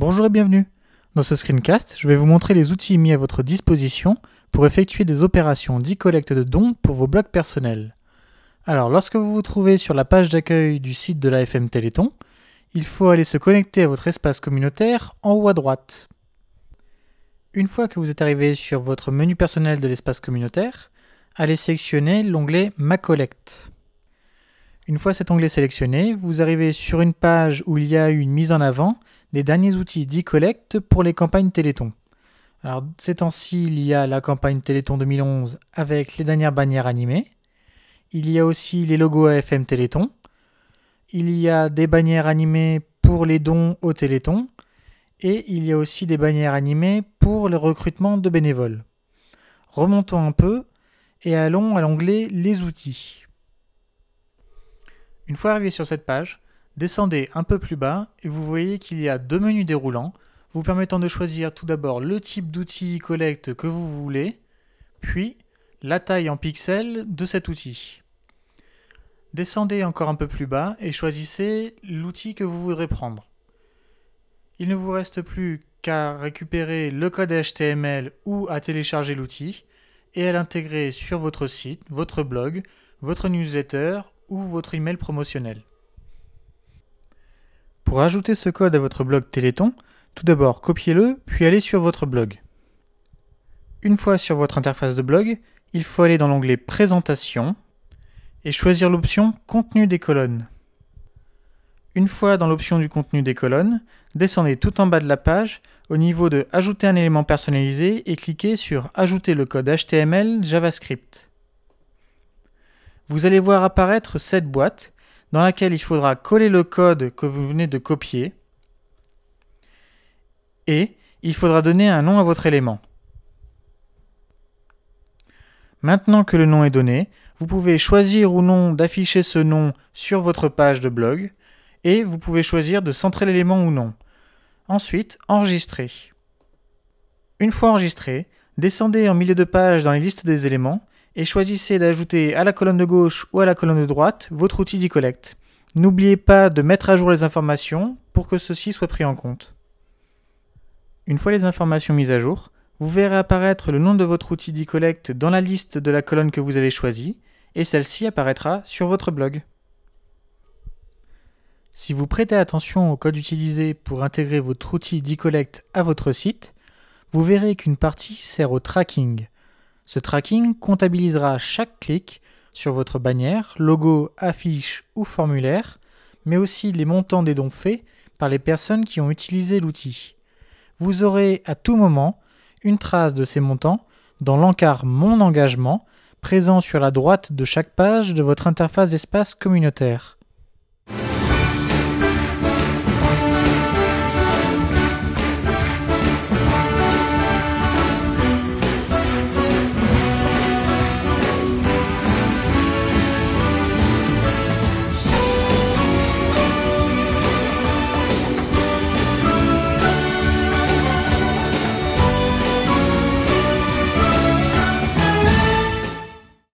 Bonjour et bienvenue. Dans ce screencast, je vais vous montrer les outils mis à votre disposition pour effectuer des opérations d'e-collecte de dons pour vos blogs personnels. Alors, lorsque vous vous trouvez sur la page d'accueil du site de l'AFM Téléthon, il faut aller se connecter à votre espace communautaire en haut à droite. Une fois que vous êtes arrivé sur votre menu personnel de l'espace communautaire, allez sélectionner l'onglet Ma Collecte. Une fois cet onglet sélectionné, vous arrivez sur une page où il y a une mise en avant des derniers outils d'e-collecte pour les campagnes Téléthon. Alors, ces temps-ci, il y a la campagne Téléthon 2011 avec les dernières bannières animées. Il y a aussi les logos AFM Téléthon. Il y a des bannières animées pour les dons au Téléthon. Et il y a aussi des bannières animées pour le recrutement de bénévoles. Remontons un peu et allons à l'onglet Les outils. Une fois arrivé sur cette page, descendez un peu plus bas et vous voyez qu'il y a deux menus déroulants vous permettant de choisir tout d'abord le type d'outil collecte que vous voulez, puis la taille en pixels de cet outil. Descendez encore un peu plus bas et choisissez l'outil que vous voudrez prendre. Il ne vous reste plus qu'à récupérer le code HTML ou à télécharger l'outil et à l'intégrer sur votre site, votre blog, votre newsletter ou votre email promotionnel. Pour ajouter ce code à votre blog Téléthon, tout d'abord copiez-le, puis allez sur votre blog. Une fois sur votre interface de blog, il faut aller dans l'onglet Présentation et choisir l'option Contenu des colonnes. Une fois dans l'option du contenu des colonnes, descendez tout en bas de la page au niveau de Ajouter un élément personnalisé et cliquez sur Ajouter le code HTML JavaScript. Vous allez voir apparaître cette boîte dans laquelle il faudra coller le code que vous venez de copier et il faudra donner un nom à votre élément. Maintenant que le nom est donné, vous pouvez choisir ou non d'afficher ce nom sur votre page de blog et vous pouvez choisir de centrer l'élément ou non. Ensuite, enregistrer. Une fois enregistré, descendez en milieu de page dans les listes des éléments et choisissez d'ajouter à la colonne de gauche ou à la colonne de droite votre outil d'e-collecte. N'oubliez pas de mettre à jour les informations pour que ceci soit pris en compte. Une fois les informations mises à jour, vous verrez apparaître le nom de votre outil d'e-collecte dans la liste de la colonne que vous avez choisie et celle-ci apparaîtra sur votre blog. Si vous prêtez attention au code utilisé pour intégrer votre outil d'e-collecte à votre site, vous verrez qu'une partie sert au tracking. Ce tracking comptabilisera chaque clic sur votre bannière, logo, affiche ou formulaire, mais aussi les montants des dons faits par les personnes qui ont utilisé l'outil. Vous aurez à tout moment une trace de ces montants dans l'encart Mon engagement, présent sur la droite de chaque page de votre interface d'espace communautaire.